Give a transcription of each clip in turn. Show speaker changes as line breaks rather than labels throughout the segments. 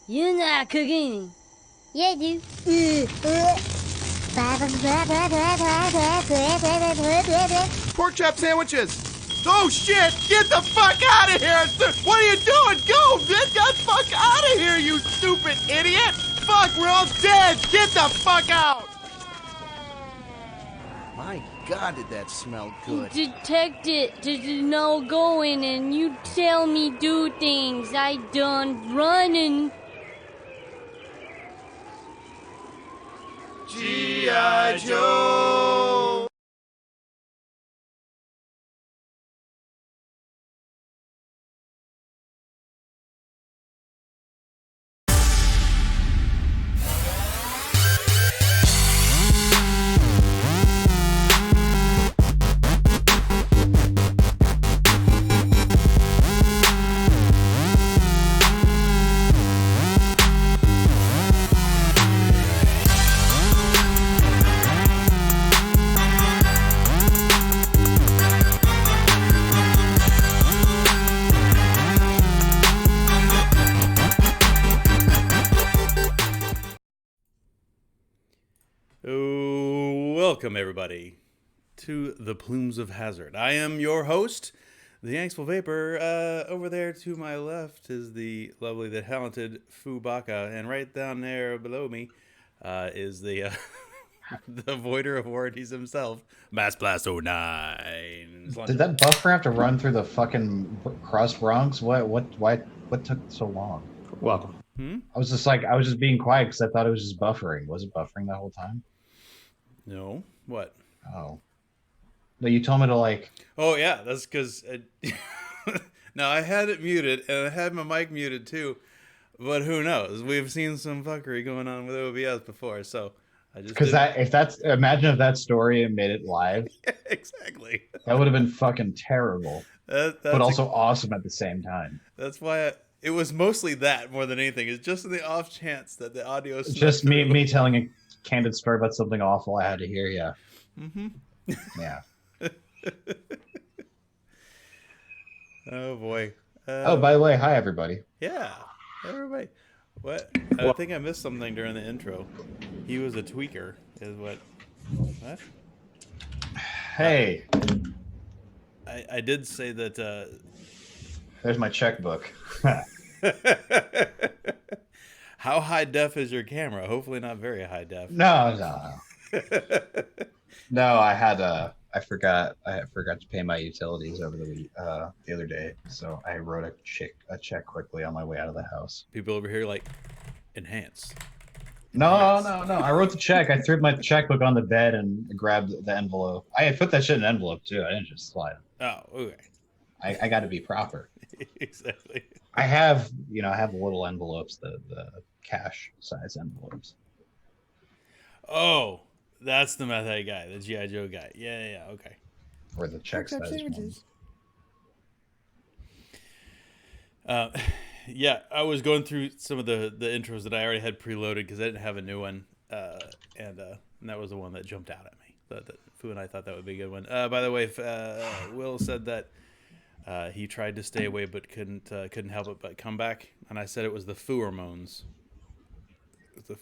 You're not cooking.
Yeah, I do.
Pork chop sandwiches. Oh shit! Get the fuck out of here! What are you doing? Go! Get the fuck out of here, you stupid idiot! Fuck, we're all dead! Get the fuck out! My God, did that smell good?
Detect it. There's no going, and you tell me do things. I done running.
G.I. Joe!
Welcome, everybody, to the Plumes of Hazard. I am your host, the Yanksville Vapor. Over there to my left is the lovely, the talented Juulbaca, and right down there below me is the the voider of warranties himself, Mass Blast 09.
Did that buffer have to run through the fucking cross Bronx? What took so long?
Welcome.
I was just being quiet because I thought it was just buffering. Was it buffering the whole time?
No. What?
Oh. No, you told me to like...
Oh, yeah, that's because... No, I had it muted, and I had my mic muted, too. But who knows? We've seen some fuckery going on with OBS before, so I just...
Because imagine if that story made it live.
Yeah, exactly.
That would have been fucking terrible. But also awesome at the same time.
That's why it was mostly that more than anything. It's just in the off chance that the audio...
It's just me telling a candid story about something awful I had to hear, yeah.
Mm-hmm.
Yeah.
Oh, boy.
Oh, by the way, hi, everybody.
Yeah, everybody. What? I think I missed something during the intro. He was a tweaker, is what? What?
Hey.
I did say that...
There's my checkbook.
How high def is your camera? Hopefully not very high def.
No. No, I forgot to pay my utilities over the other day, so I wrote a check quickly on my way out of the house.
People over here like enhance.
No. I wrote the check. I threw my checkbook on the bed and grabbed the envelope. I had put that shit in an envelope too. I didn't just slide it.
Oh, okay.
I got to be proper.
Exactly.
I have the little envelopes, the cash size envelopes.
Oh, that's the method guy, the G.I. Joe guy. Yeah, okay.
Or the check size ones.
Yeah, I was going through some of the intros that I already had preloaded because I didn't have a new one, and that was the one that jumped out at me. That Fu and I thought that would be a good one. By the way, Will said that he tried to stay away but couldn't help it but come back, and I said it was the pheromones. It's the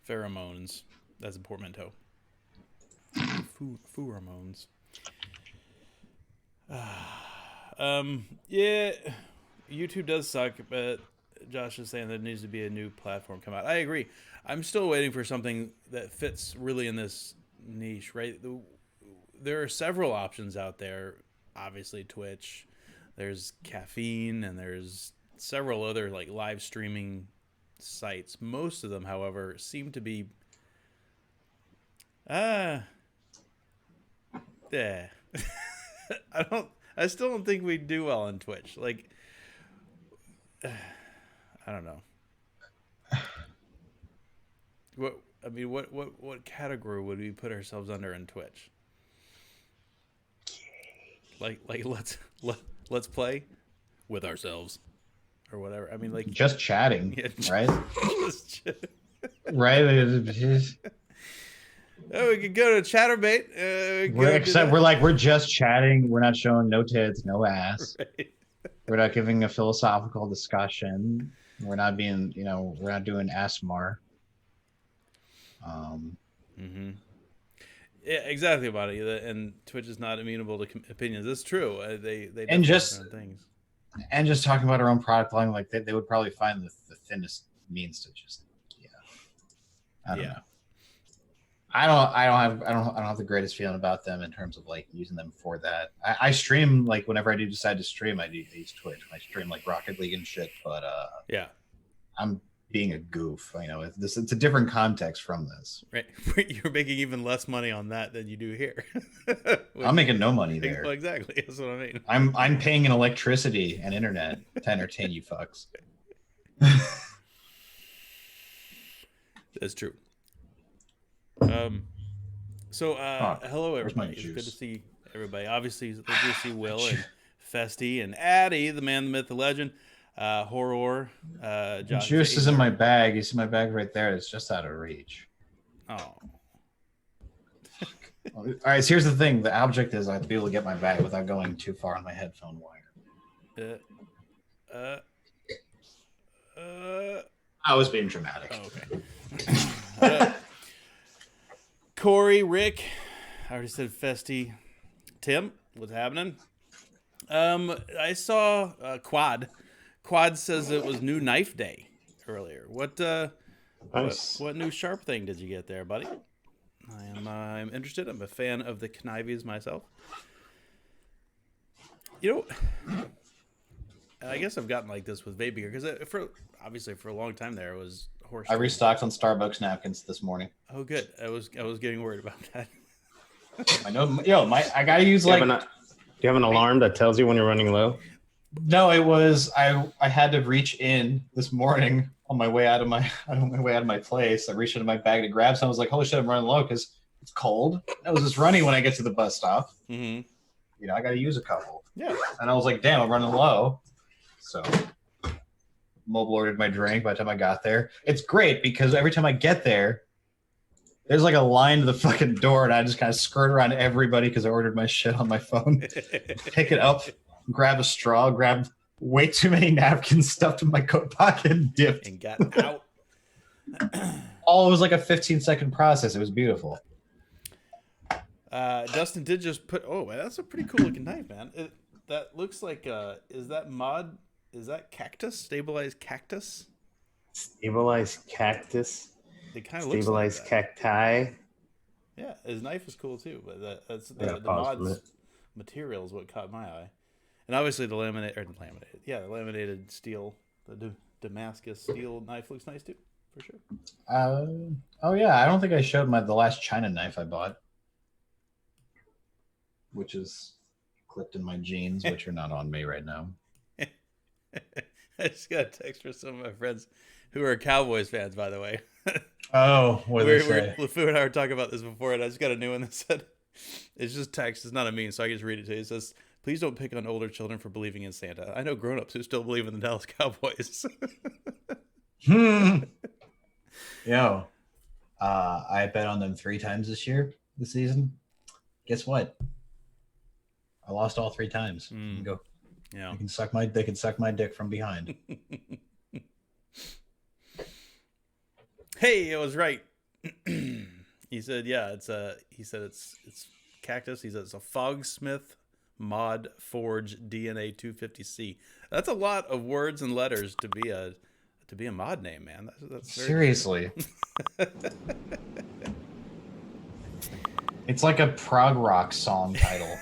pheromones. That's a portmanteau. Pheromones. Yeah, YouTube does suck, but Josh is saying there needs to be a new platform come out. I agree. I'm still waiting for something that fits really in this niche, right? There are several options out there. Obviously, Twitch. There's Caffeine, and there's several other like live streaming sites. Most of them, however, seem to be yeah. I still don't think we do well on Twitch. Like I don't know. What category would we put ourselves under in Twitch? Like let's play with ourselves or whatever. I mean, like
just chatting,
yeah,
right? Right.
Oh, we could go to Chatterbait.
We're just chatting. We're not showing no tits, no ass.
Right.
We're not giving a philosophical discussion. We're not being, we're not doing ASMR.
Mm-hmm. Yeah, exactly about it. And Twitch is not amenable to opinions. That's true. They
and
definitely have
just
their own things.
and just talking about our own product line, like they would probably find the thinnest means to just, I don't know. I don't have the greatest feeling about them in terms of like using them for that. I stream like whenever I do decide to stream, I use Twitch. I stream like Rocket League and shit, but
yeah,
I'm being a goof. It's a different context from this.
Right, you're making even less money on that than you do here.
I'm making no money there.
Well, exactly, that's what I mean.
I'm paying in electricity and internet to entertain you fucks.
That's true. Hello everybody. It's good to see everybody. Obviously, it's good to see Will and Festy and Addy, the man, the myth, the legend. Horror. Josh
juice is in my bag. You see my bag right there. It's just out of reach.
Oh.
All right. So here's the thing. The object is I have to be able to get my bag without going too far on my headphone wire. I was being dramatic.
Oh, okay. Corey, Rick, I already said Festy. Tim, what's happening? I saw Quad. Quad says it was new knife day earlier. What
Nice.
what new sharp thing did you get there, buddy? I'm interested. I'm a fan of the Knivies myself. I guess I've gotten like this with vaping because for a long time there it was horse.
I restocked on Starbucks napkins this morning.
Oh, good. I was getting worried about that.
I know. I gotta use
Do you have an alarm that tells you when you're running low?
No, it was I had to reach in this morning on my way out of my place. I reached into my bag to grab some. I was like, holy shit, I'm running low because it's cold. I was just running when I get to the bus stop.
Mm-hmm.
I got to use a couple.
Yeah.
And I was like, damn, I'm running low. So mobile ordered my drink by the time I got there. It's great because every time I get there, there's like a line to the fucking door, and I just kind of skirt around everybody because I ordered my shit on my phone. Pick it up, grab a straw, grab way too many napkins stuffed in my coat pocket and dipped.
And got out.
It was like a 15-second process. It was beautiful.
Dustin did just put. Oh, that's a pretty cool looking knife, man. That looks like. Is that mod? Is that cactus? Stabilized cactus?
Stabilized cactus.
It kind of
stabilized
looks like
cacti.
Yeah, his knife is cool too, but that's the mod's material is what caught my eye, and obviously the laminated steel, the Damascus steel knife looks nice too, for sure.
Oh yeah, I don't think I showed the last China knife I bought, which is clipped in my jeans, which are not on me right now.
I just got a text from some of my friends who are Cowboys fans, by the way.
Oh, what did they say?
LeFou and I were talking about this before, and I just got a new one that said, it's just text, it's not a meme, so I can just read it to you. It says, please don't pick on older children for believing in Santa. I know grown-ups who still believe in the Dallas Cowboys.
Yo, I bet on them 3 times this season. Guess what? I lost all 3 times. Go.
Yeah.
They can suck my dick from behind.
Hey, I was right. He said, yeah, it's cactus. He said it's a Fogsmith Mod Forge DNA 250C. That's a lot of words and letters to be a mod name, man. That's
seriously. It's like a prog rock song title.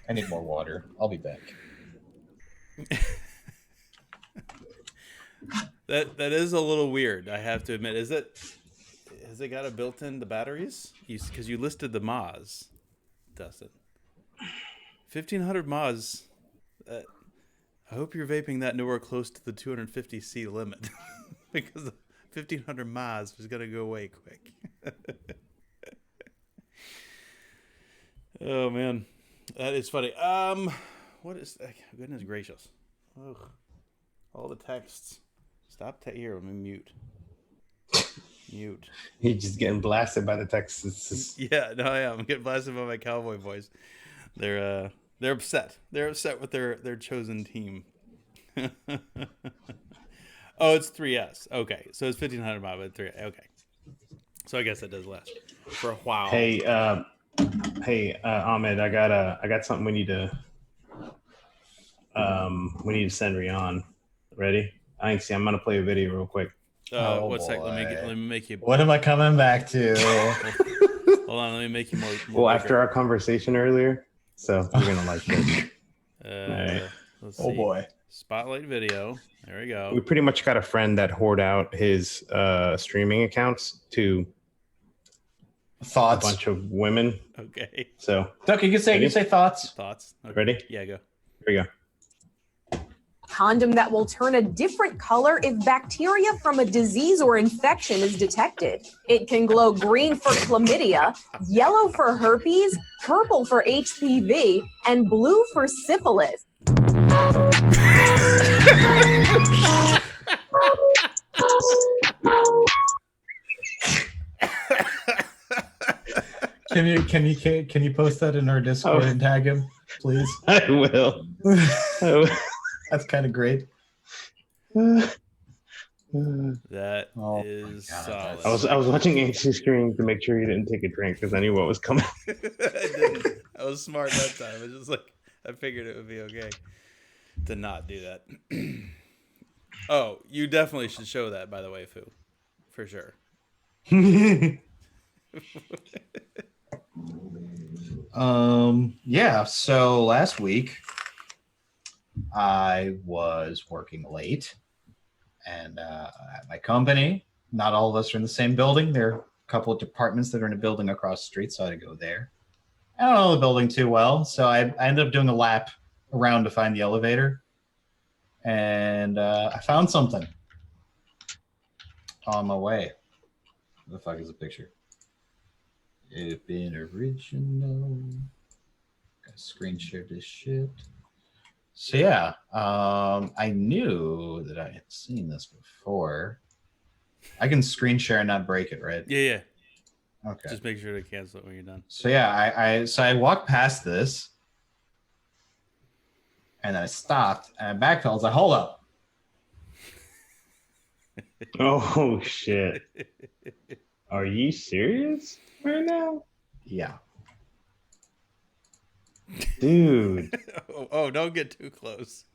I need more water. I'll be back.
That is a little weird, I have to admit. Has it got a built-in the batteries? Because you listed the Maz, Dustin. 1,500 Maz. I hope you're vaping that nowhere close to the 250C limit, because the 1,500 Maz is gonna go away quick. Oh man, that is funny. What is that? Goodness gracious! Ugh. All the texts. Stop here. Let me mute. Mute.
You're just getting blasted by the texts.
Yeah, no, I am. I'm getting blasted by my cowboy boys. They're They're upset. They're upset with their chosen team. Oh, it's 3S. Okay, so it's 1500 baht, but 3. Okay, so I guess that does last for a while.
Hey, Ahmed, I got something we need to send Rian. Ready? I'm gonna play a video real quick.
What's that? Let me make you.
What am I coming back to?
Hold on, let me make you more
well, after our conversation earlier, so you're gonna like this.
Right. Let's see.
Oh boy.
Spotlight video. There we go.
We pretty much got a friend that hoard out his streaming accounts to
Thoughts.
a bunch of women.
Okay.
So,
Duck, you can say thoughts.
Thoughts? Okay.
Ready?
Yeah, go.
Here we go.
Condom that will turn a different color if bacteria from a disease or infection is detected. It can glow green for chlamydia, yellow for herpes, purple for HPV, and blue for syphilis.
Can you post that in our Discord and tag him, please?
I will.
That's kind of great.
That is solid.
I was watching AC screen to make sure he didn't take a drink because I knew what was coming.
I didn't. I was smart that time. I was just like, I figured it would be okay to not do that. Oh, you definitely should show that, by the way, Fu. For sure.
Yeah, so last week I was working late and at my company, not all of us are in the same building. There are a couple of departments that are in a building across the street, so I had to go there. I don't know the building too well, so I ended up doing a lap around to find the elevator. And I found something on my way. What the fuck is the picture? It's been original. Gotta screen share this shit. So yeah, I knew that I had seen this before. I can screen share and not break it, right?
Yeah.
Okay.
Just make sure to cancel it when you're done.
So yeah, I walked past this, and then I stopped and I backpedaled. I was like, hold up.
Oh shit! Are you serious right now?
Yeah.
Dude.
Oh, don't get too close.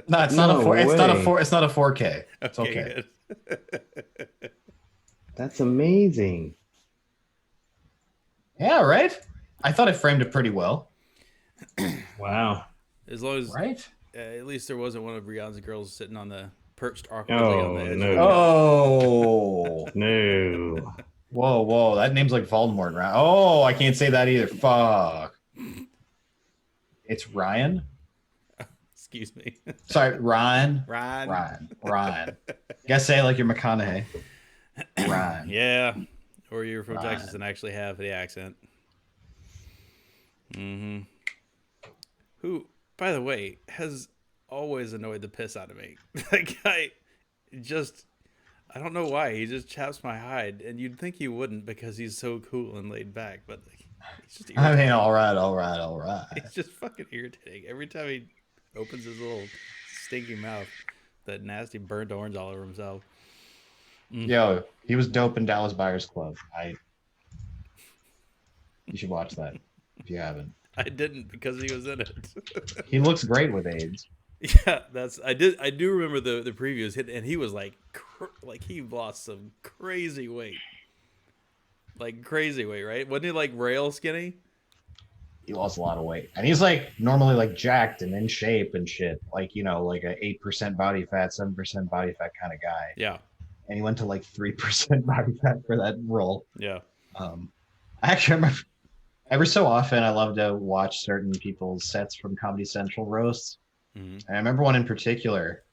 No, it's
No
not a four. It's not a
way.
four. It's not a 4K. It's okay.
Good.
That's amazing.
Yeah, right. I thought I framed it pretty well.
Wow.
As long as,
Right.
at least there wasn't one of Rihanna's girls sitting on the perched awkwardly on the edge.
no.
Oh.
No.
Whoa. That name's like Voldemort, right? Oh, I can't say that either. Fuck. It's Ryan.
Excuse me.
Sorry, Ryan.
Ryan.
Ryan. You gotta say it like you're McConaughey. Ryan.
Yeah. Or you're from
Ryan.
Texas and actually have the accent. Mm-hmm. Who, by the way, has always annoyed the piss out of me. That guy I don't know why. He just chaps my hide, and you'd think he wouldn't because he's so cool and laid back, but like, he's just irritating.
I mean, all right.
He's just fucking irritating. Every time he opens his little stinky mouth, that nasty burnt orange all over himself.
Yo, he was dope in Dallas Buyers Club. You should watch that if you haven't.
I didn't because he was in it.
He looks great with AIDS.
Yeah, I do remember the previews hit, and he was like he lost some crazy weight. Like crazy weight, right? Wasn't he like rail skinny?
He lost a lot of weight, and he's like normally like jacked and in shape and shit. Like, you know, like a 8% body fat, 7% body fat kind of guy.
Yeah.
And he went to like 3% body fat for that role.
Yeah.
I actually remember every so often I love to watch certain people's sets from Comedy Central roasts.
Mm-hmm.
And I remember one in particular.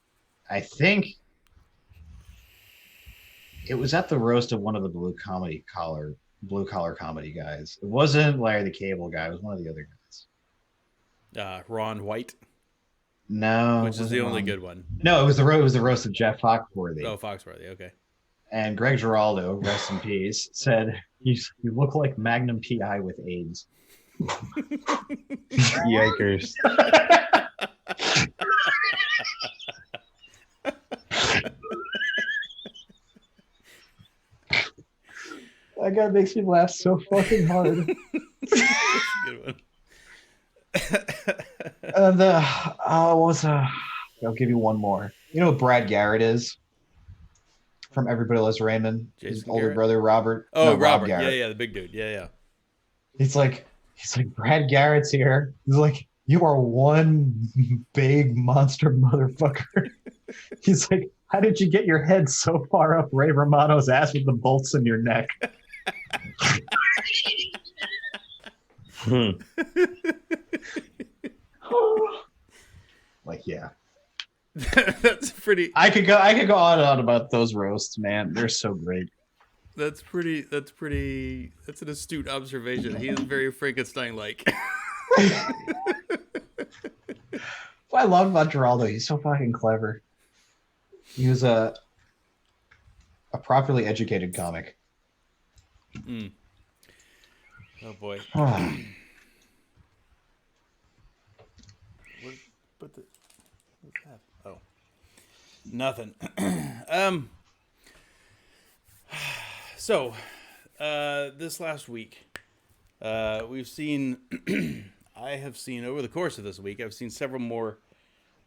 I think it was at the roast of one of the blue collar comedy guys. It wasn't Larry the Cable Guy. It was one of the other guys.
Ron White,
No,
which is the only good one.
No, it was the roast of Jeff Foxworthy.
Oh, Foxworthy. Okay.
And Greg Giraldo, rest in peace, said you look like Magnum PI with AIDS.
Yikers.
That guy makes me laugh so fucking hard.
That's a good one.
And I'll give you one more. You know what Brad Garrett is? From Everybody Loves Raymond. His
Jason
older
Garrett?
brother, Robert.
Oh,
No, Rob
Robert.
Garrett.
Yeah, the big dude. Yeah.
He's like, Brad Garrett's here. He's like, you are one big monster motherfucker. He's like, how did you get your head so far up Ray Romano's ass with the bolts in your neck? Like, yeah.
That's pretty.
I could go on and on about those roasts, man. They're so great.
That's an astute observation. He is very Frankenstein-like.
What I love about Geraldo, he's so fucking clever. He was a properly educated comic.
Mm. Oh boy. What's that? Oh, nothing. So, this last week, we've seen. I have seen over the course of this week, I've seen several more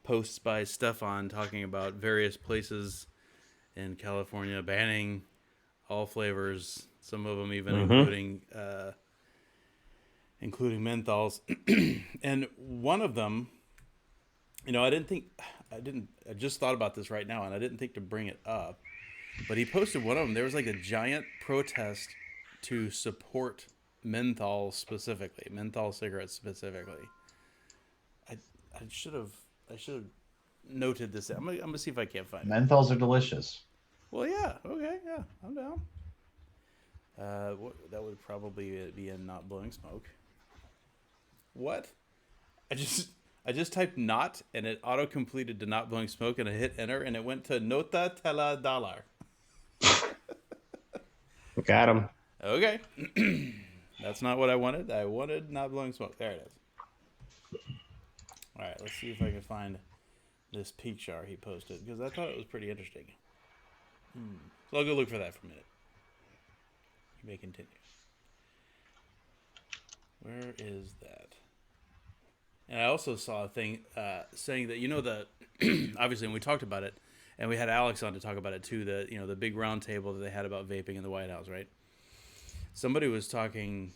posts by Stefan talking about various places in California banning all flavors. Some of them even including menthols. And one of them, I just thought about this right now, and I didn't think to bring it up. But he posted one of them. There was like a giant protest to support menthol specifically, menthol cigarettes specifically. I should have noted this. I'm gonna see if I can't find it.
Menthols are delicious.
Well, yeah. Okay, yeah, I'm down. That would probably be in not blowing smoke. What? I just typed not, and it auto completed to not blowing smoke, and I hit enter, and it went to nota tela dollar.
Got him.
Okay. That's not what I wanted. I wanted not blowing smoke. There it is. All right, let's see if I can find this peak shower he posted, because I thought it was pretty interesting. So I'll go look for that for a minute. You may continue. Where is that? And I also saw a thing saying that, obviously when we talked about it, and we had Alex on to talk about it too, the big round table that they had about vaping in the White House, right? Somebody was talking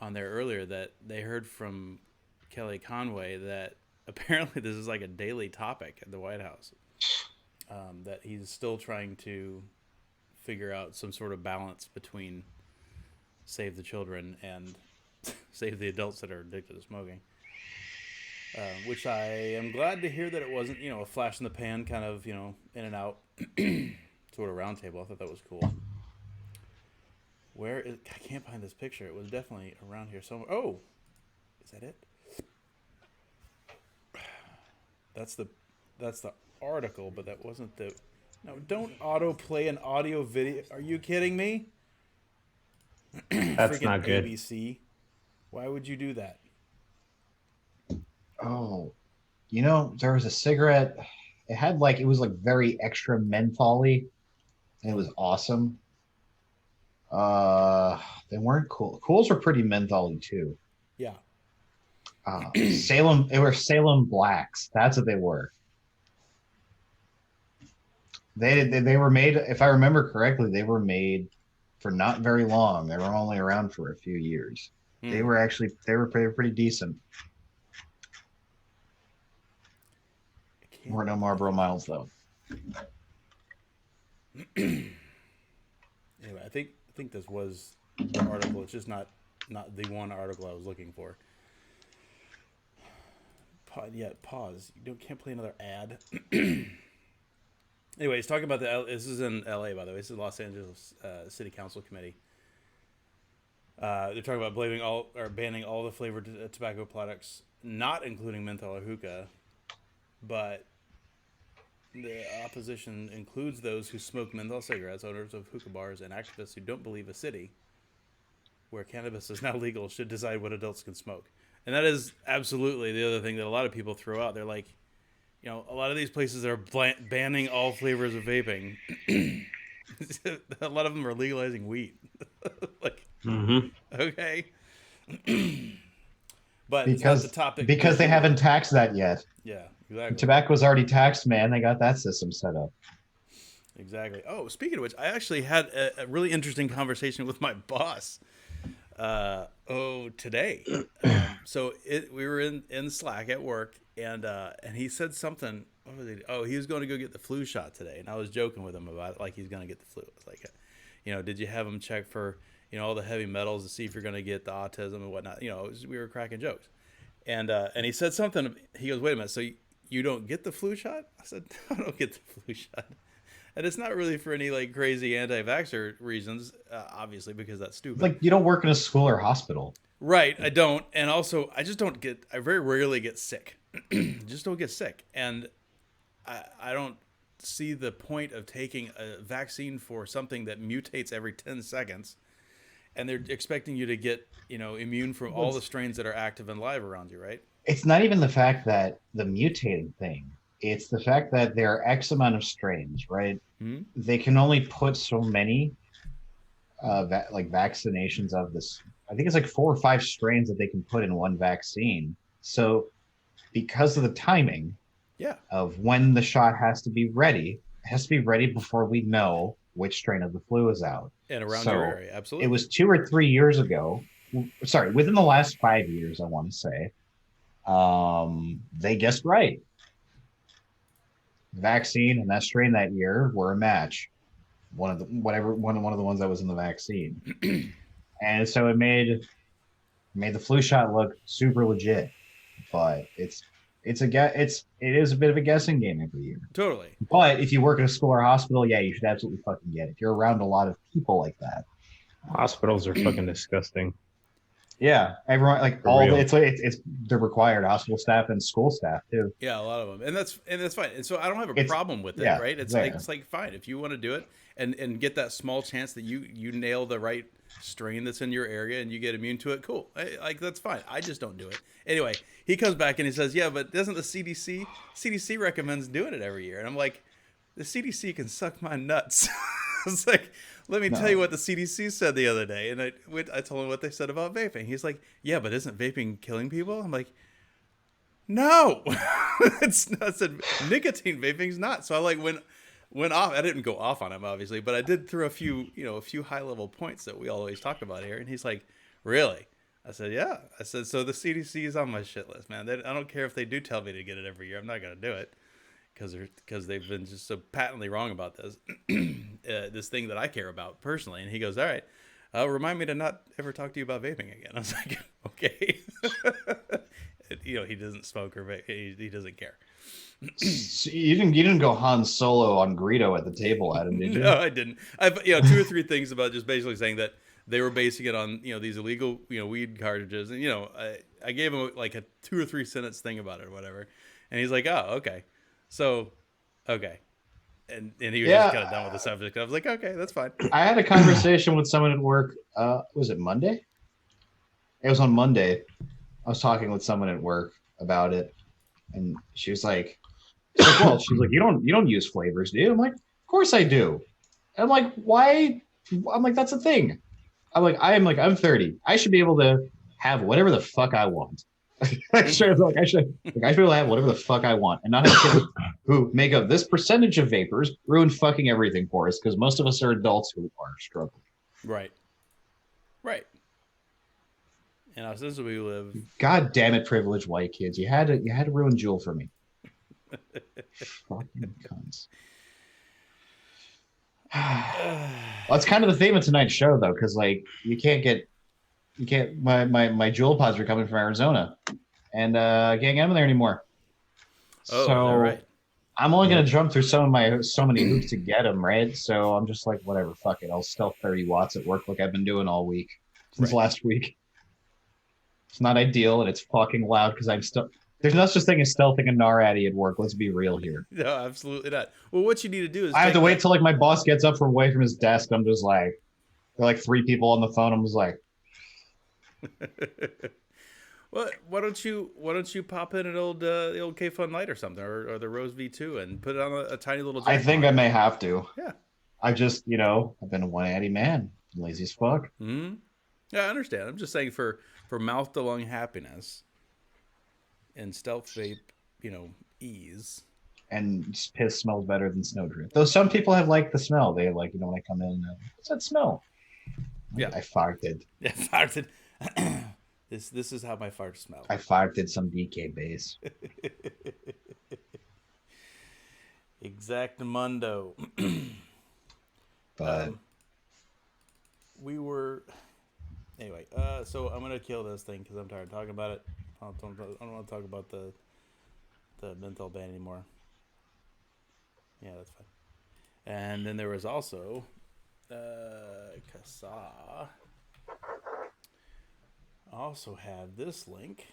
on there earlier that they heard from Kelly Conway that apparently this is like a daily topic at the White House, that he's still trying to figure out some sort of balance between save the children and save the adults that are addicted to smoking. Which I am glad to hear that it wasn't, a flash in the pan kind of, in and out sort of round table. I thought that was cool. I can't find this picture. It was definitely around here somewhere. Oh, is that it? That's the article, but that wasn't the. No, don't autoplay an audio video. Are you kidding me?
That's not good.
ABC. Why would you do that?
Oh, there was a cigarette. It was like very extra menthol-y, and it was awesome. They weren't cool. Cools were pretty menthol-y too.
Yeah.
Salem. They were Salem Blacks. That's what they were. They were made. If I remember correctly, they were made for not very long. They were only around for a few years. They were pretty decent. We're no Marlboro Miles though.
Anyway, I think this was the article. It's just not the one article I was looking for. Pause. You can't play another ad. Anyway, he's talking about this is in LA, by the way. This is Los Angeles City Council Committee. They're talking about banning all the flavored tobacco products, not including menthol or hookah, but the opposition includes those who smoke menthol cigarettes, owners of hookah bars, and activists who don't believe a city where cannabis is now legal, should decide what adults can smoke. And that is absolutely the other thing that a lot of people throw out. They're like, a lot of these places are banning all flavors of vaping. A lot of them are legalizing weed. Like, okay. But
because
the topic
they haven't taxed that yet.
Yeah, exactly.
Tobacco's already taxed, man. They got that system set up.
Exactly. Oh, speaking of which, I actually had a really interesting conversation with my boss. Today. So we were in Slack at work, and he said something. What was he? Oh, he was going to go get the flu shot today, and I was joking with him about it, like he's going to get the flu. It's like, did you have him check for all the heavy metals to see if you're going to get the autism and whatnot? We were cracking jokes, and he said something. He goes, "Wait a minute, so you don't get the flu shot?" I said, "I don't get the flu shot." And it's not really for any like crazy anti-vaxxer reasons, obviously, because that's stupid.
Like, you don't work in a school or hospital.
Right, I don't. And also, I very rarely get sick. Just don't get sick. And I don't see the point of taking a vaccine for something that mutates every 10 seconds. And they're expecting you to get, immune from all the strains that are active and live around you, right?
It's not even the fact that the mutating thing. It's the fact that there are X amount of strains, right? Mm-hmm. They can only put so many vaccinations of this. I think it's like 4 or 5 strains that they can put in one vaccine. So because of the timing of when the shot has to be ready, it has to be ready before we know which strain of the flu is out.
And around your area, absolutely.
It was 2 or 3 years ago. Sorry, within the last 5 years, I want to say. They guessed right. Vaccine and that strain that year were a match. One of the ones that was in the vaccine. And so it made the flu shot look super legit. But it is a bit of a guessing game every year.
Totally.
But if you work at a school or hospital, yeah, you should absolutely fucking get it. If you're around a lot of people like that.
Hospitals are fucking disgusting.
Yeah, everyone it's they're required, hospital staff and school staff too.
Yeah, a lot of them, and that's fine. And so I don't have a problem with it, right? It's like fine if you want to do it and get that small chance that you nail the right strain that's in your area and you get immune to it. Cool, that's fine. I just don't do it anyway. He comes back and he says, "Yeah, but doesn't the CDC recommends doing it every year?" And I'm like, the CDC can suck my nuts. It's like, let me tell you what the CDC said the other day. And I told him what they said about vaping. He's like, yeah, but isn't vaping killing people? I'm like, no, it's not. I said, nicotine vaping's not. So I went off. I didn't go off on him, obviously, but I did throw a few high level points that we always talk about here. And he's like, really? I said, yeah. I said, so the CDC is on my shit list, man. I don't care if they do tell me to get it every year. I'm not going to do it. Because they've been just so patently wrong about this, this thing that I care about personally. And he goes, all right, remind me to not ever talk to you about vaping again. I was like, okay. He doesn't smoke or vape. He doesn't care.
So you didn't go Han Solo on Greedo at the table at him, did you?
No, I didn't. I've 2 or 3 things about just basically saying that they were basing it on these illegal weed cartridges, and I gave him like a 2 or 3 sentence thing about it or whatever, and he's like, oh, okay. So, okay. And he was just kind of done with the subject. I was like, okay, that's fine.
I had a conversation with someone at work. Was it Monday? It was on Monday. I was talking with someone at work about it. And she was like, well, she's like, you don't use flavors, do you? I'm like, of course I do. And I'm like, why? I'm like, that's a thing. I'm 30. I should be able to have whatever the fuck I want. I should be able to have whatever the fuck I want and not have kids who make up this percentage of vapors ruin fucking everything for us because most of us are adults who are struggling.
Right. And since we live,
God damn it, privileged white kids! You had to ruin Juul for me. Fucking cunts. Well, that's kind of the theme of tonight's show, though, because my Juul pods are coming from Arizona, and I can't get them there anymore.
Oh,
so
right.
I'm only gonna jump through so many hoops to get them, right? So I'm just like, whatever, fuck it. I'll stealth 30 watts at work like I've been doing all week since last week. It's not ideal, and it's fucking loud because I'm still. There's no such thing as stealthing a NAR at work. Let's be real here.
No, absolutely not. Well, what you need to do is
I have to wait till my boss gets up from away from his desk. I'm just like, there are 3 people on the phone. I'm just like,
Well, why don't you pop in the old K Fun Light or something, or the Rose V2 and put it on a tiny little.
I think I may have to.
Yeah.
I just, I've been a one-addy man, lazy as fuck.
Hmm. Yeah, I understand. I'm just saying for mouth to lung happiness and stealth vape, ease.
And piss smells better than Snowdrift. Though some people have liked the smell. They like, when I come in, what's that smell?
Yeah,
I farted.
Yeah, farted. This is how my farts smell.
I farted some DK base.
Exactamundo.
But
we were anyway. So I'm gonna kill this thing because I'm tired of talking about it. I don't want to talk about the menthol ban anymore. Yeah, that's fine. And then there was also Kasa. Also have this link.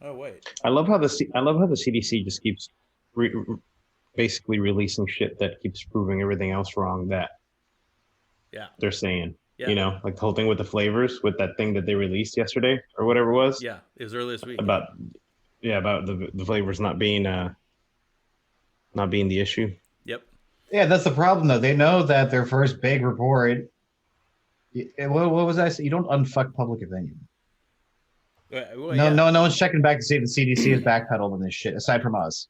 Oh wait!
I love how the CDC just keeps basically releasing shit that keeps proving everything else wrong that they're saying.
Yeah.
Like the whole thing with the flavors, with that thing that they released yesterday or whatever it was.
Yeah, it was earlier this week.
About the flavors not being the issue.
Yep.
Yeah, that's the problem though. They know that their first big report. What was I say? You don't unfuck public opinion.
Well,
No one's checking back to see if the CDC is backpedaled on this shit, aside from us.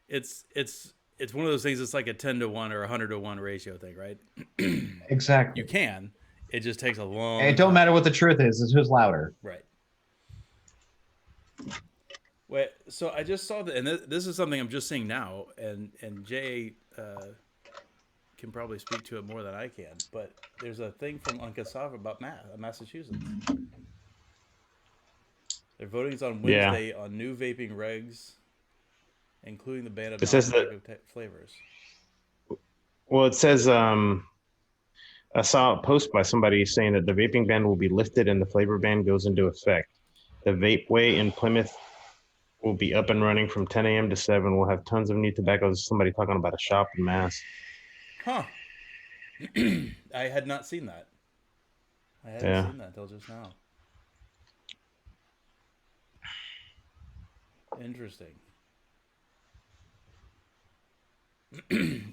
It's one of those things. It's like a 10-to-1 or 100-to-1 ratio thing, right?
Exactly.
You can. It just takes a long.
It don't matter what the truth is. It's who's louder.
Right. Wait. So I just saw that, and this is something I'm just seeing now, and Jay can probably speak to it more than I can. But there's a thing from Uncasava about Massachusetts. Their voting's on Wednesday on new vaping regs, including the ban of flavors.
Well, it says I saw a post by somebody saying that the vaping ban will be lifted and the flavor ban goes into effect. The Vape Way in Plymouth will be up and running from 10 a.m. to 7. We'll have tons of new tobacco. Somebody talking about a shop in Mass.
Huh. I had not seen that. I hadn't seen that until just now. Interesting.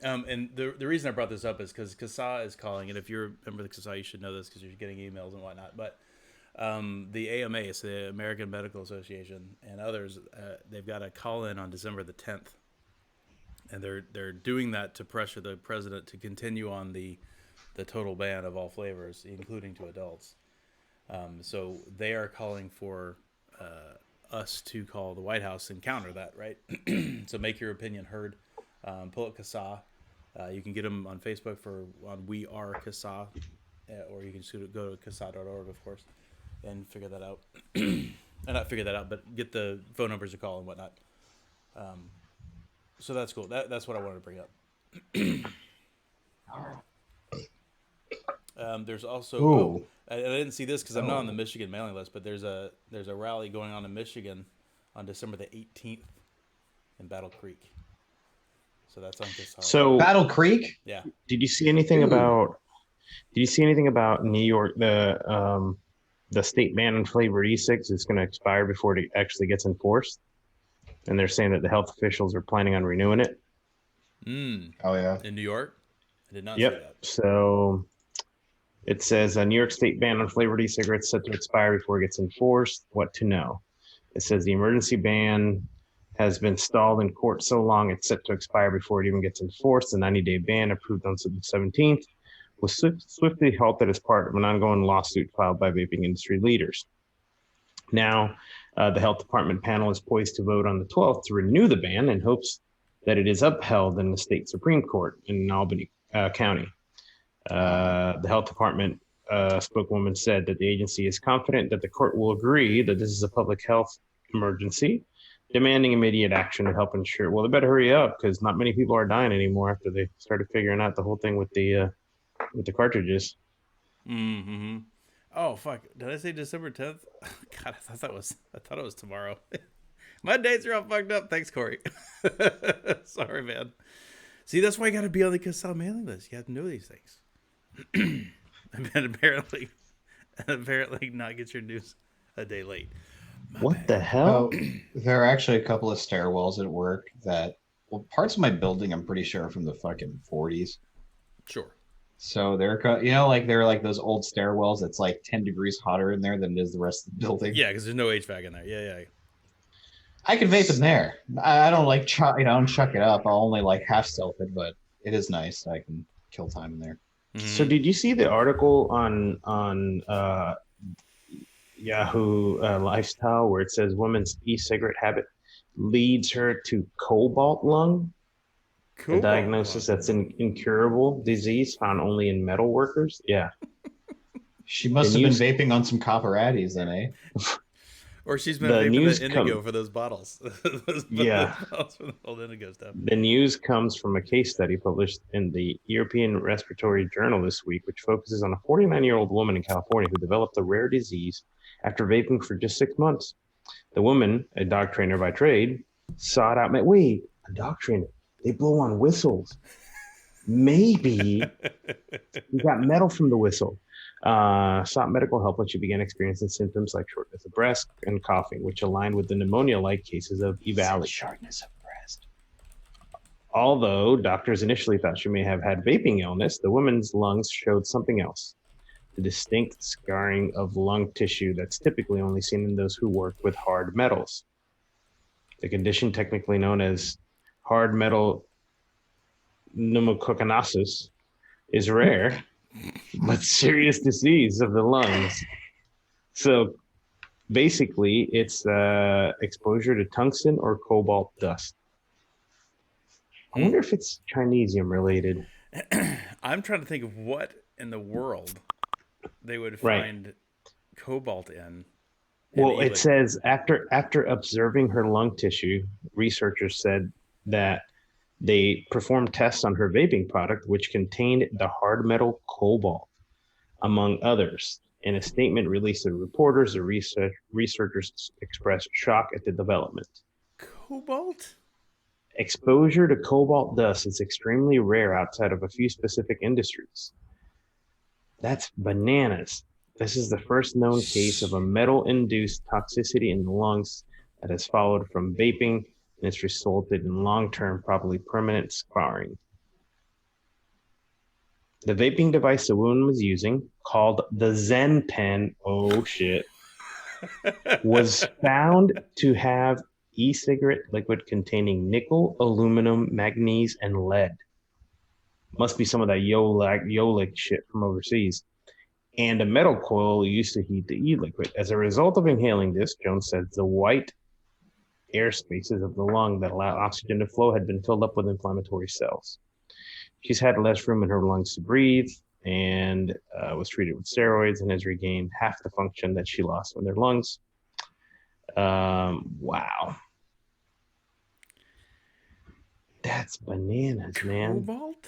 And the reason I brought this up is because Kasa is calling, and if you remember the Kasa, you should know this because you're getting emails and whatnot. But the AMA, so the American Medical Association, and others, they've got a call in on December the 10th, and they're doing that to pressure the president to continue on the total ban of all flavors, including to adults. So they are calling for us to call the White House and counter that, right? So make your opinion heard. Pull up Kasa. You can get them on Facebook on We Are Kasa, or you can go to kasa.org, of course, and figure that out. Not figure that out, but get the phone numbers to call and whatnot. So that's cool. That's what I wanted to bring up. There's also I didn't see this because I'm not on the Michigan mailing list, but there's a rally going on in Michigan on December the 18th in Battle Creek. So that's on this.
So
Battle Creek.
Yeah. Did you see anything about New York? The state ban on flavored e-cigs is going to expire before it actually gets enforced, and they're saying that the health officials are planning on renewing it.
Oh yeah.
In New York, I did not see that.
So it says a New York state ban on flavored e-cigarettes set to expire before it gets enforced. What to know? It says the emergency ban has been stalled in court so long it's set to expire before it even gets enforced. The 90-day ban, approved on the 17th, was swiftly halted as part of an ongoing lawsuit filed by vaping industry leaders. Now, the health department panel is poised to vote on the 12th to renew the ban in hopes that it is upheld in the state Supreme Court in Albany County. The health department spokeswoman said that the agency is confident that the court will agree that this is a public health emergency, demanding immediate action to help ensure. Well, they better hurry up because not many people are dying anymore after they started figuring out the whole thing with the cartridges.
Mm-hmm. Oh fuck! Did I say December 10th? God, I thought it was tomorrow. My dates are all fucked up. Thanks, Corey. Sorry, man. See, that's why you got to be on the Casal mailing list. You have to know these things. And apparently not get your news a day late.
What the hell?
Oh, there are actually a couple of stairwells at work that, well, parts of my building I'm pretty sure are from the fucking 40s.
Sure.
So they're like those old stairwells that's like 10 degrees hotter in there than it is the rest of the building.
Yeah, because there's no HVAC in there. Yeah.
I can vape in there. I don't like I don't chuck it up. I'll only like half stealth it, but it is nice. I can kill time in there.
Mm-hmm.
So did you see the article on Yahoo Lifestyle where it says woman's e-cigarette habit leads her to cobalt lung? A diagnosis that's an incurable disease found only in metal workers. Yeah.
She must have been vaping on some copper addies then, eh?
Or she's been vaping the indigo for those bottles.
Yeah.
Bottles for the old indigo stuff.
The news comes from a case study published in the European Respiratory Journal this week, which focuses on a 49-year-old woman in California who developed a rare disease after vaping for just 6 months. The woman, a dog trainer by trade, sought out. Wait, a dog trainer? They blow on whistles. Maybe you got metal from the whistle. Sought medical help when she began experiencing symptoms like shortness of breath and coughing, which aligned with the pneumonia-like cases of EVALI.
Shortness of breath.
Although doctors initially thought she may have had vaping illness, the woman's lungs showed something else. The distinct scarring of lung tissue that's typically only seen in those who work with hard metals. The condition, technically known as hard metal pneumococcosis, is rare, but serious disease of the lungs. So basically, it's exposure to tungsten or cobalt dust. I wonder if it's Chinesium related.
I'm trying to think of what in the world they would find cobalt in.
Well, it says after observing her lung tissue, researchers said that they performed tests on her vaping product, which contained the hard metal cobalt, among others. In a statement released to reporters, the researchers expressed shock at the development.
Cobalt?
Exposure to cobalt dust is extremely rare outside of a few specific industries. That's bananas. This is the first known case of a metal-induced toxicity in the lungs that has followed from vaping, and it's resulted in long-term, probably permanent scarring. The vaping device the woman was using, called the Zen Pen, oh shit, was found to have e-cigarette liquid containing nickel, aluminum, manganese, and lead. Must be some of that Yolik shit from overseas. And a metal coil used to heat the e-liquid. As a result of inhaling this, Jones said the white air spaces of the lung that allow oxygen to flow had been filled up with inflammatory cells. She's had less room in her lungs to breathe and was treated with steroids and has regained half the function that she lost in her lungs. Wow. That's bananas, man.
Cobalt?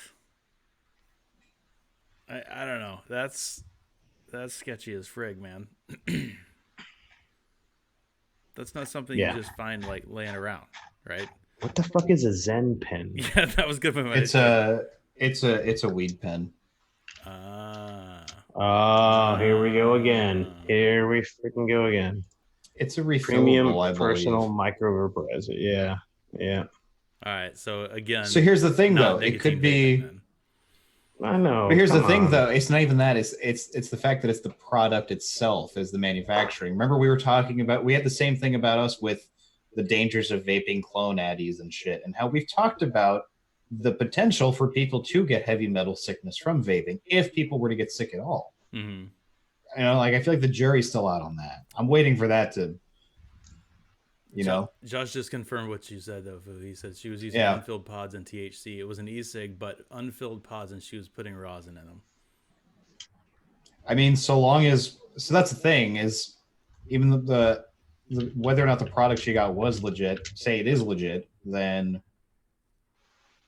I don't know. That's sketchy as frig, man. That's not something you just find like laying around, right?
What the fuck is a Zen pen?
Yeah, that was good.
It's a weed pen.
Oh, here we go again. Here we freaking go again.
It's a refillable,
premium personal micro vaporizer. Yeah.
All right. So again.
So here's the thing, though. It could be.
I know.
But here's the thing, though. It's not even that. It's the fact that it's the product itself is the manufacturing. Remember, we had the same thing about us with the dangers of vaping clone addies and shit, and how we've talked about the potential for people to get heavy metal sickness from vaping if people were to get sick at all.
Mm-hmm.
You know, like I feel like the jury's still out on that. I'm waiting for that to,
Josh just confirmed what you said, though. He said she was using unfilled pods and THC. It was an e-cig, but unfilled pods, and she was putting rosin in them.
I mean, so that's the thing is, even the whether or not the product she got was legit, say it is legit, then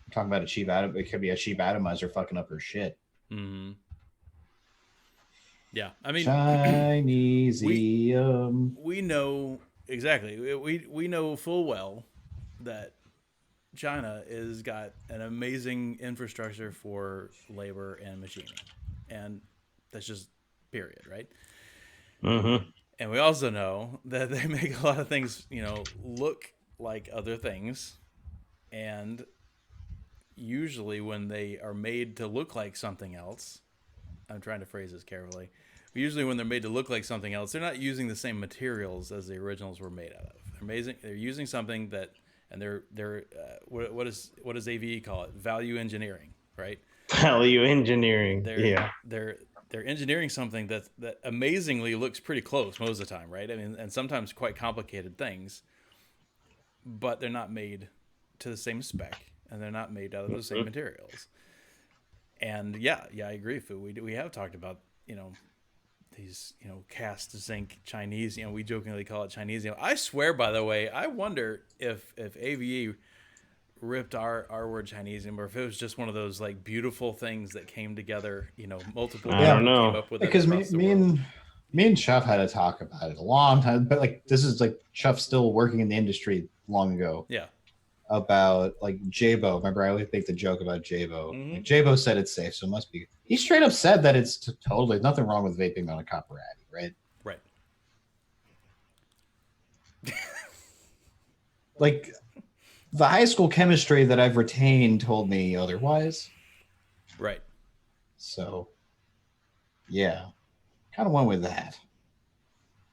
I'm talking about it could be a cheap atomizer fucking up her shit.
Mm-hmm. Yeah, I mean,
Chinesium.
We know exactly. We know full well that China is got an amazing infrastructure for labor and machining, and that's just period, right?
Mm-hmm.
And we also know that they make a lot of things, look like other things, and usually when they are made to look like something else, I'm trying to phrase this carefully. But usually when they're made to look like something else, they're not using the same materials as the originals were made out of. They're using something that, and they're what does AVE call it? Value engineering, right?
Value engineering.
They're engineering something that amazingly looks pretty close most of the time, right? I mean, and sometimes quite complicated things, but they're not made to the same spec, and they're not made out of the same materials. And yeah, I agree, Fu. We have talked about these cast zinc Chinese. We jokingly call it Chinese. I swear, by the way, I wonder if AVE ripped our word Chinese, or if it was just one of those like beautiful things that came together. Multiple.
I don't know.
Came up with
Because me and Chuff had a talk about it a long time, but like this is like Chuff still working in the industry long ago.
Yeah.
About like Jabo. Remember, I always make the joke about Jabo.
Mm-hmm.
Like, Jabo said it's safe, so it must be. He straight up said that it's totally nothing wrong with vaping on a copper addy, right?
Right.
Like the high school chemistry that I've retained told me otherwise.
Right.
So, yeah, kind of went with that.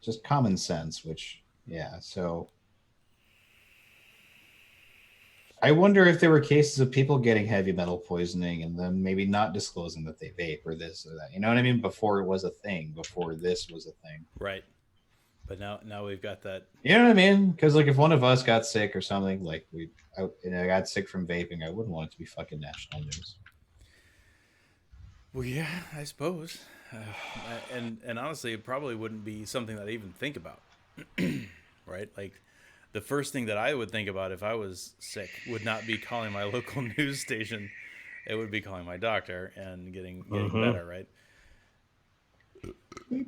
Just common sense, which, yeah, so. I wonder if there were cases of people getting heavy metal poisoning and then maybe not disclosing that they vape or this or that. You know what I mean? Before it was a thing, before this was a thing.
Right. But now we've got that.
You know what I mean? Because like if one of us got sick or something, like I got sick from vaping, I wouldn't want it to be fucking national news.
Well, yeah, I suppose. And honestly, it probably wouldn't be something that I even think about. Right? Like, the first thing that I would think about if I was sick would not be calling my local news station. It would be calling my doctor and getting better, right?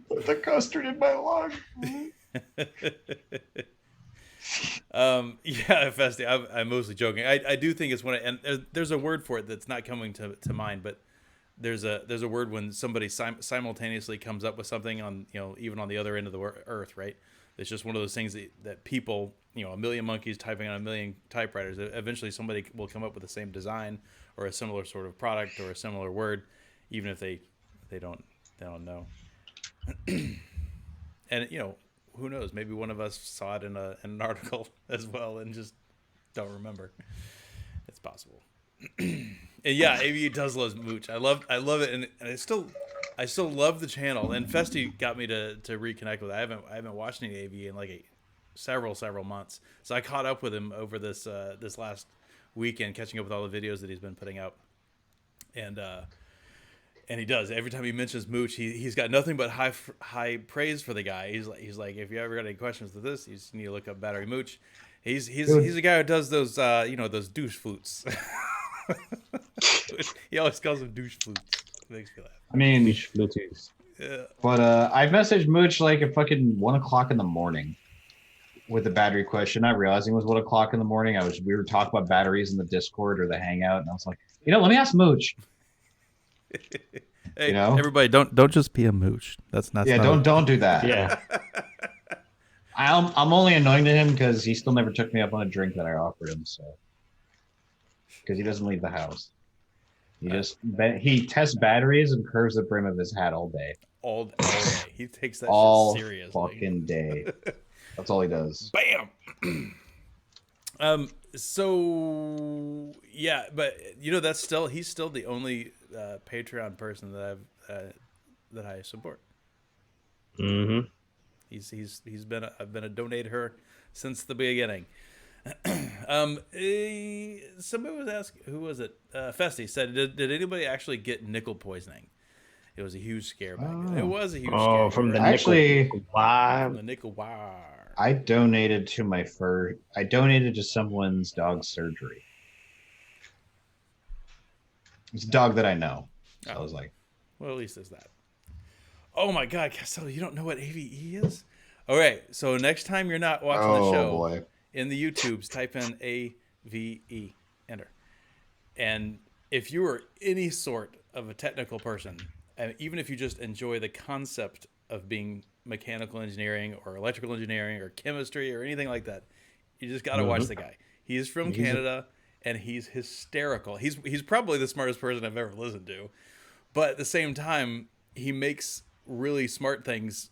Put the custard in my lung.
Yeah, Festy, I'm mostly joking. I do think it's and there's a word for it that's not coming to mind, but there's a word when somebody simultaneously comes up with something on, even on the other end of the earth, right? It's just one of those things that people, a million monkeys typing on a million typewriters, eventually somebody will come up with the same design or a similar sort of product or a similar word, even if they don't know. And who knows? Maybe one of us saw it in an article as well and just don't remember. It's possible. And yeah, AVE does love Mooch. I love it, and I still love the channel. And Festy got me to reconnect with it. I haven't watched any AVE in like several months. So I caught up with him over this last weekend, catching up with all the videos that he's been putting out. And he does. Every time he mentions Mooch, he's got nothing but high praise for the guy. He's like, if you ever got any questions with this, you just need to look up Battery Mooch. He's a guy who does those those douche flutes. He always calls them douche flutes. It makes me laugh.
I mean,
Douche Bluetooth.
Yeah.
but I messaged Mooch like at fucking 1 o'clock in the morning with the battery question, not realizing it was 1 o'clock in the morning. We were talking about batteries in the Discord or the Hangout, and I was like, let me ask Mooch.
Hey, everybody, don't just be a mooch. That's not.
Yeah, don't do that.
Yeah.
I'm only annoying to him because he still never took me up on a drink that I offered him. So, because he doesn't leave the house, he tests batteries and curves the brim of his hat all day.
All day. He takes that
all
shit seriously.
Fucking day. That's all he does.
Bam. So yeah, but he's still the only Patreon person that I support.
Mm-hmm.
I've been a donator since the beginning. Somebody was asking, who was it? Festy said, did anybody actually get nickel poisoning? It was a huge scare back then. It was a huge scare.
Oh, from the
Actually,
nickel wire.
I donated to someone's dog's surgery. It's a dog that I know. So I was like,
well, at least there's that. Oh my God, Castello, you don't know what AVE is? All right, so next time you're not watching the show
boy.
in the YouTubes, type in AVE. enter. And if you are any sort of a technical person, and even if you just enjoy the concept of being mechanical engineering or electrical engineering or chemistry or anything like that, you just got to watch the guy. He's from Canada, and he's hysterical. He's probably the smartest person I've ever listened to. But at the same time, he makes really smart things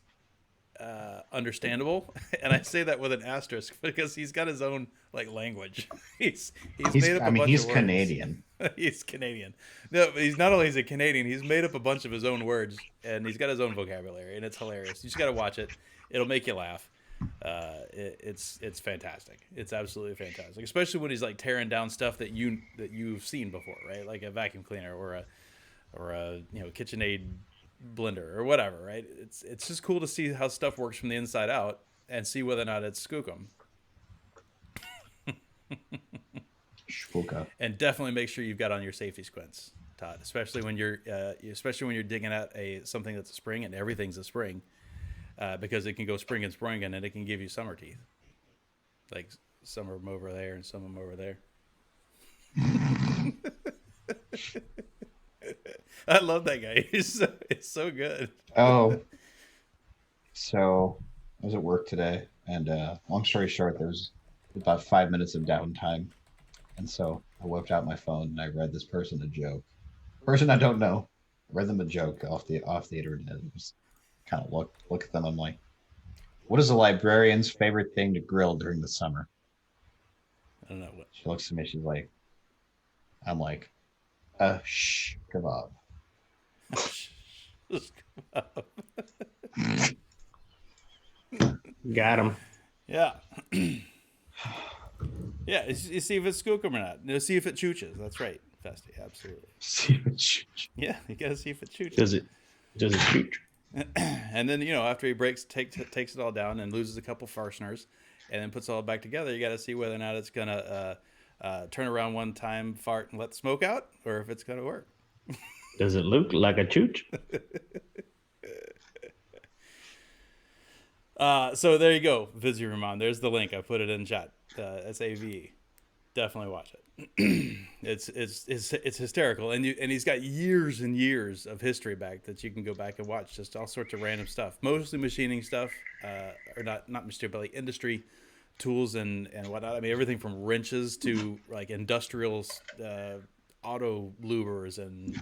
understandable, and I say that with an asterisk because he's got his own like language. He's made up a bunch
he's
of words.
Canadian.
He's Canadian. No, but he's not only is he Canadian, he's made up a bunch of his own words, and he's got his own vocabulary, and it's hilarious. You just got to watch it. It'll make you laugh. It's fantastic. It's absolutely fantastic, especially when he's like tearing down stuff that you've seen before, right? Like a vacuum cleaner or a KitchenAid blender or whatever, right? It's just cool to see how stuff works from the inside out and see whether or not it's skookum. And definitely make sure you've got on your safety squints, Todd, especially when you're digging at something that's a spring, and everything's a spring, because it can go spring and spring, and then it can give you summer teeth. Like some of them over there and some of them over there. I love that guy. It's so good.
Oh, so I was at work today, and long story short, there was about 5 minutes of downtime, and so I whipped out my phone and I read this person a joke. Person I don't know. I read them a joke off the internet. And just kind of look at them. I'm like, what is a librarian's favorite thing to grill during the summer?
I don't know what.
She looks at me. She's like, I'm like, shh kebab.
Got him.
Yeah. Yeah, you see if it's skookum or not. You see if it chooches. That's right, Festy. Absolutely.
See if it chooch.
Yeah, you gotta see if it chooches.
Does it chooch?
And then after he takes it all down and loses a couple fasteners, and then puts it all back together, you got to see whether or not it's gonna turn around one time, fart, and let the smoke out, or if it's gonna work.
Does it look like a chooch?
So there you go, Vizzy There's the link. I put it in chat. SAV. Definitely watch it. It's hysterical, and he's got years and years of history back that you can go back and watch. Just all sorts of random stuff, mostly machining stuff, or not machining, but like industry tools and whatnot. I mean, everything from wrenches to like industrial auto lubers, and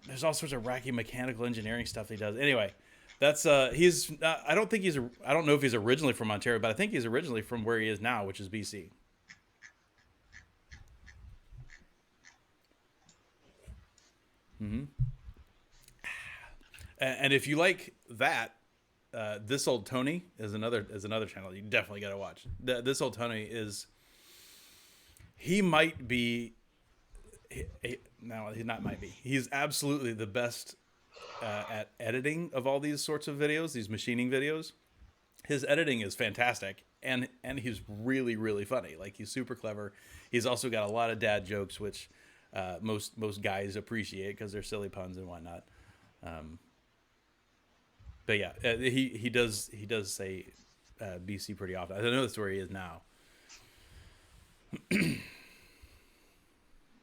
there's all sorts of wacky mechanical engineering stuff he does. Anyway. That's he's. I don't know if he's originally from Ontario, but I think he's originally from where he is now, which is BC. Mm-hmm. And if you like that, This Old Tony is another channel you definitely got to watch. This Old Tony is. He might be. No, he not might be. He's absolutely the best. At editing of all these sorts of videos, these machining videos. His editing is fantastic, and he's really, really funny. Like, he's super clever. He's also got a lot of dad jokes, which most guys appreciate because they're silly puns and whatnot. But yeah, he does say BC pretty often. I don't know that's where he is now.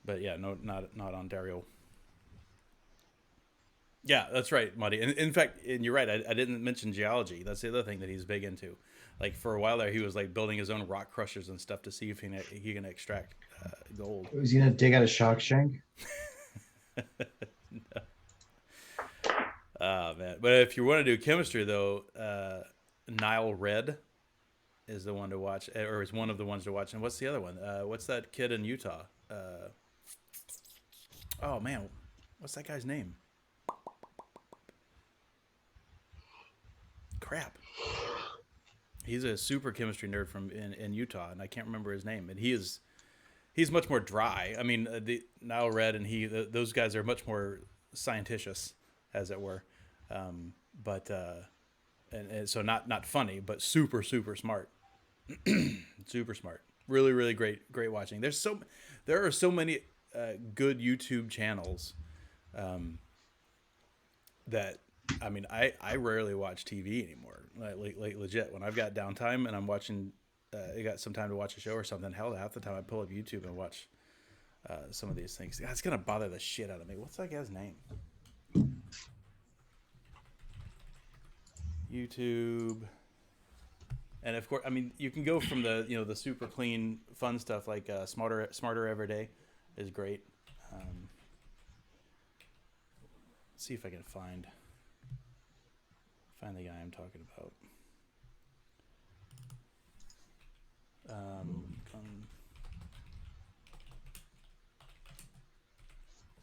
But yeah, no, not Ontario. Yeah, that's right, Muddy. And in fact, and you're right, I didn't mention geology. That's the other thing that he's big into. Like, for a while there, he was like building his own rock crushers and stuff to see if he can extract gold.
Was he gonna dig out a shock shank?
No. Oh man! But if you want to do chemistry, though, Nile Red is the one to watch, or is one of the ones to watch. And what's the other one? What's that kid in Utah? Oh man, what's that guy's name? Crap. He's a super chemistry nerd from in Utah, and I can't remember his name. And he's much more dry. I mean, the Nile Red and those guys are much more scientitious, as it were. But so not funny, but super smart. Super smart. Really, really great watching. There are so many good YouTube channels that. I mean, I rarely watch TV anymore. Like legit, when I've got downtime and I'm watching I got some time to watch a show or something, hell, half the time I pull up YouTube and watch some of these things. God, it's gonna bother the shit out of me. What's that guy's name? YouTube. And of course, I mean, you can go from the the super clean, fun stuff like Smarter Every Day is great. Let's see if I can find the guy I'm talking about.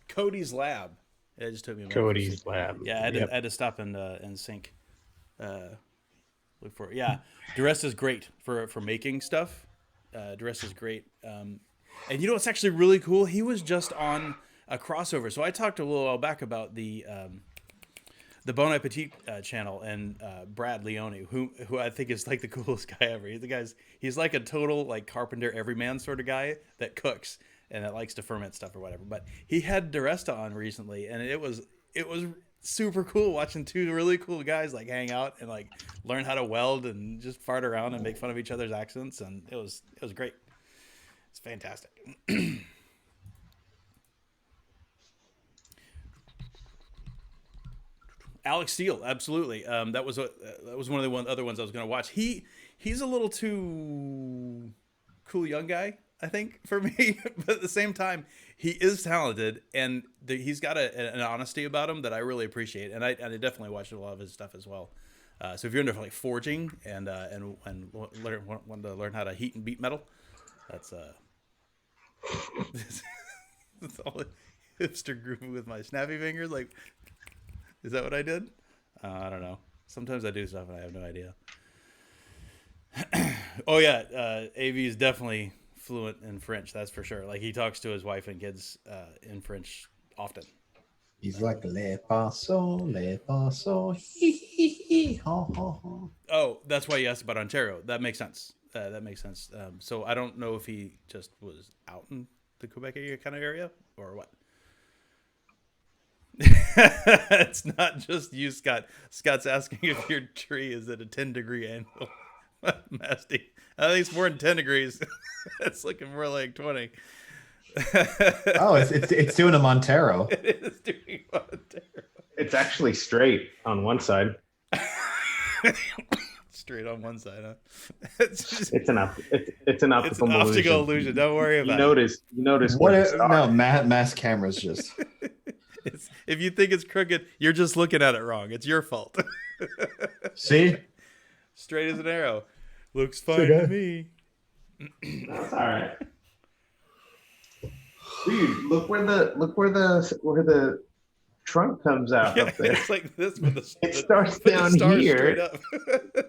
Cody's Lab. It just took me a minute.
Cody's Lab.
Yeah, I had to stop and sync. Look for it. Yeah, Duress is great for making stuff. Duress is great. And you know what's actually really cool? He was just on a crossover. So I talked a little while back about the Bon Appetit channel and Brad Leone, who I think is like the coolest guy ever. He's like a total like carpenter everyman sort of guy that cooks and that likes to ferment stuff or whatever. But he had Duresta on recently, and it was super cool watching two really cool guys like hang out and like learn how to weld and just fart around and make fun of each other's accents, and it was great. It's fantastic. Alex Steele, absolutely. That was one of the other ones I was going to watch. He's a little too cool young guy, I think, for me. But at the same time, he is talented, and he's got an honesty about him that I really appreciate. And I definitely watched a lot of his stuff as well. So if you're into like forging and want to learn how to heat and beat metal, that's that's all hipster grooving with my snappy fingers. Like, is that what I did? I don't know. Sometimes I do stuff and I have no idea. Oh yeah, AV is definitely fluent in French. That's for sure. Like he talks to his wife and kids in French often.
He's like les pinceaux, hee hee hee, ha ha ha.
Oh, that's why you asked about Ontario. That makes sense. That makes sense. So I don't know if he just was out in the Quebec area kind of area or what. It's not just you, Scott. Scott's asking if your tree is at a 10-degree angle. Masty. I think it's more than 10 degrees. It's looking more like 20.
Oh, it's doing a Montero.
It is doing Montero.
It's actually straight on one side.
Straight on one side, huh?
It's an optical
illusion. Don't worry about
it. You notice
what? No, mass cameras just.
If you think it's crooked, you're just looking at it wrong. It's your fault.
See?
Straight as an arrow. Looks fine to me.
That's all right. Dude, look where the trunk comes out up there.
It's like this with
it starts down here.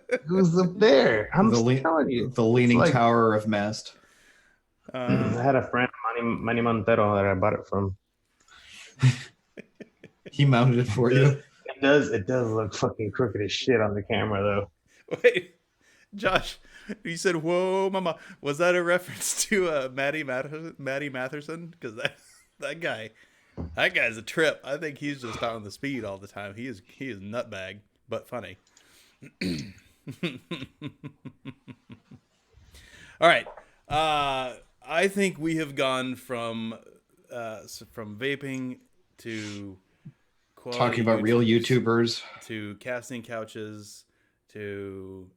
It goes up there. I'm telling you.
The leaning tower of mast.
I had a friend, Manny Montero, that I bought it from.
He mounted it for you.
It does look fucking crooked as shit on the camera though.
Wait, Josh, you said "Whoa, mama." Was that a reference to Maddie Matherson? Because that guy's a trip. I think he's just on the speed all the time. He is nutbag, but funny. All right, I think we have gone from vaping to
talking about real YouTubers
to casting couches to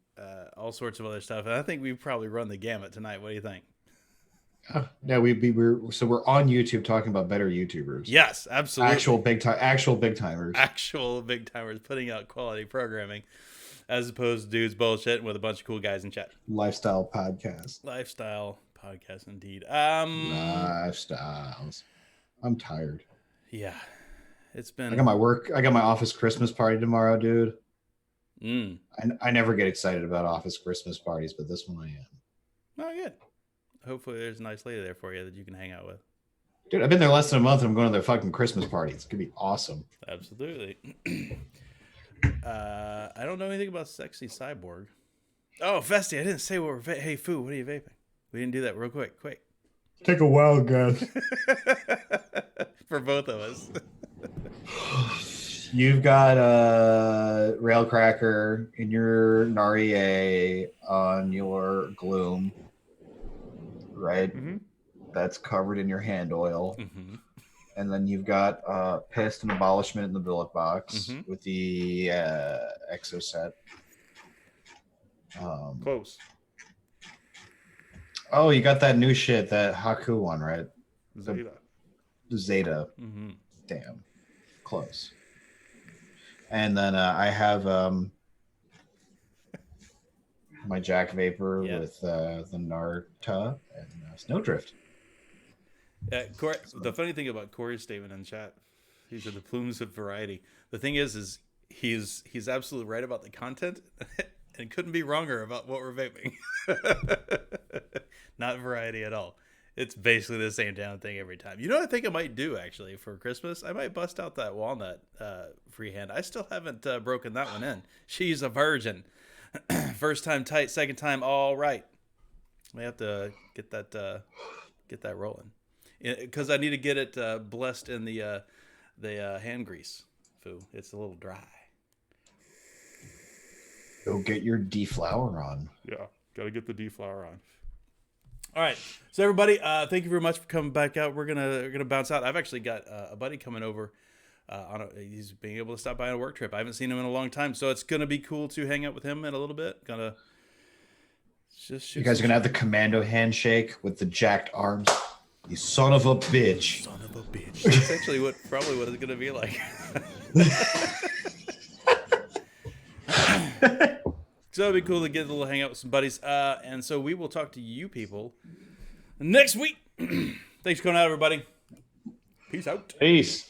all sorts of other stuff, and I think we've probably run the gamut tonight. What do you think?
Yeah, we're on YouTube talking about better YouTubers.
Yes, absolutely.
Actual big timers.
Actual big timers putting out quality programming, as opposed to dudes bullshitting with a bunch of cool guys in chat.
Lifestyle podcast,
indeed.
Lifestyles. I'm tired.
Yeah, it's been.
I got my office Christmas party tomorrow, dude. I never get excited about office Christmas parties, but this one I am.
Oh, good. Hopefully there's a nice lady there for you that you can hang out with.
Dude, I've been there less than a month and I'm going to their fucking Christmas party. It's going to be awesome.
Absolutely. I don't know anything about Sexy Cyborg. Oh, Festy, I didn't say what we're Hey, Foo, what are you vaping? We didn't do that real quick.
Take a wild guess.
For both of us.
You've got a Railcracker in your Nari on your Gloom. right? That's covered in your hand oil. And then you've got Pest and Abolishment in the billet box with the Exo set.
Close.
Oh, you got that new shit, that Haku one, right?
Zeta.
Zeta. Damn. Close. And then I have my Jack Vapor with the Narta and Snowdrift.
Corey, the funny thing about Corey's statement in chat, he said the plumes of variety. The thing is he's absolutely right about the content and couldn't be wronger about what we're vaping. Not variety at all. It's basically the same damn thing every time. You know what I think I might do, actually, for Christmas? I might bust out that walnut freehand. I still haven't broken that one in. She's a virgin. First time tight, second time all right. I have to get that rolling. Because I need to get it blessed in the hand grease. Foo. It's a little dry.
Go get your deflower on.
Yeah, got to get the deflower on. All right, so everybody, thank you very much for coming back out. We're gonna bounce out. I've actually got a buddy coming over. He's being able to stop by on a work trip. I haven't seen him in a long time, so it's gonna be cool to hang out with him in a little bit. Gonna just shoot.
You guys are gonna have the commando handshake with the jacked arms. You son of a bitch.
Son of a bitch. That's actually probably what it's gonna be like. So it'd be cool to get a little hangout with some buddies. And so we will talk to you people next week. Thanks for coming out, everybody. Peace out.
Peace.